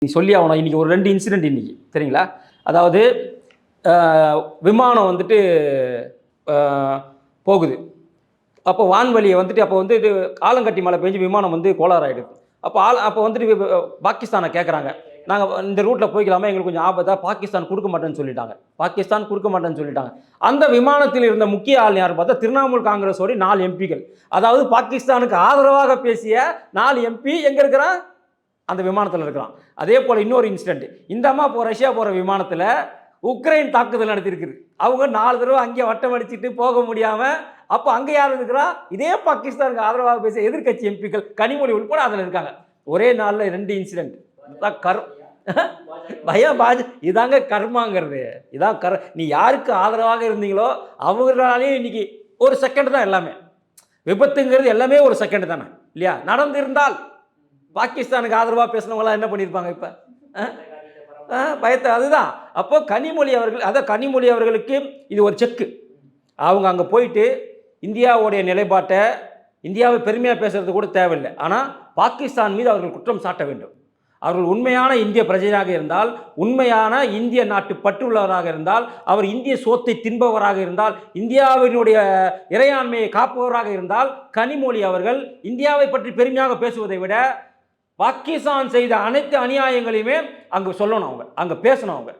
நீ சொல்லி ஆகணும். இன்றைக்கி ஒரு 2 இன்சிடெண்ட் இன்றைக்கி சரிங்களா. அதாவது விமானம் வந்துட்டு போகுது. அப்போ வான்வழியை வந்துட்டு அப்போ வந்து இது ஆலங்கட்டி மழை பெஞ்சு விமானம் வந்து கோளாறாயிடுது. அப்போ வந்துட்டு பாகிஸ்தானை கேட்குறாங்க, நாங்கள் இந்த ரூட்டில் போய்க்கலாமா, எங்களுக்கு கொஞ்சம் ஆபத்தாக, பாகிஸ்தான் கொடுக்க மாட்டேன்னு சொல்லிட்டாங்க. பாகிஸ்தான் கொடுக்க மாட்டேன்னு சொல்லிட்டாங்க. அந்த விமானத்தில் இருந்த முக்கிய ஆள் யார் பார்த்தா திரிணாமுல் காங்கிரஸோட 4 எம்பிக்கள். அதாவது பாகிஸ்தானுக்கு ஆதரவாக பேசிய 4 எம்பி எங்கே இருக்கிறான், அந்த விமானத்தில் இருக்கிறான். அதே போல் இன்னொரு இன்சிடென்ட், இந்த அம்மா ரஷ்யா போகிற விமானத்தில் உக்ரைன் தாக்குதல் நடத்திருக்குது. அவங்க 4 தடவை அங்கே வட்டம் அடிச்சுட்டு போக முடியாமல், அப்போ அங்கே யார் இருக்கிறா, இதே பாகிஸ்தானுக்கு ஆதரவாக பேசிய எதிர்கட்சி எம்பிக்கள் கனிமொழி உட்பட அதில் இருக்காங்க. ஒரே நாளில் 2 இன்சிடென்ட். இதாங்க கர்மாங்கிறது. இதான் நீ யாருக்கு ஆதரவாக இருந்தீங்களோ அவங்களாலேயும் இன்னைக்கு ஒரு செகண்ட் தான் எல்லாமே. விபத்துங்கிறது எல்லாமே ஒரு செகண்ட் தானே இல்லையா. நடந்திருந்தால் பாகிஸ்தானுக்கு ஆதரவாக பேசினவங்களாம் என்ன பண்ணியிருப்பாங்க இப்போ பயத்தை. அதுதான். அப்போ கனிமொழி அவர்களுக்கு இது ஒரு செக்கு. அவங்க அங்கே போயிட்டு இந்தியாவுடைய நிலைப்பாட்டை, இந்தியாவை பெருமையாக பேசுறது கூட தேவையில்லை. ஆனால் பாகிஸ்தான் மீது அவர்கள் குற்றம் சாட்ட வேண்டும். அவர்கள் உண்மையான இந்திய பிரஜையாக இருந்தால், உண்மையான இந்திய நாட்டு பற்றுள்ளவராக இருந்தால், அவர் இந்திய சோத்தை தின்பவராக இருந்தால், இந்தியாவினுடைய இறையாண்மையை காப்பவராக இருந்தால், கனிமொழி அவர்கள் இந்தியாவை பற்றி பெருமையாக பேசுவதை விட பாகிஸ்தான் செய்த அனைத்து அநியாயங்களையுமே அங்கே சொல்லணும், அவங்க அங்கே பேசணும். அவங்க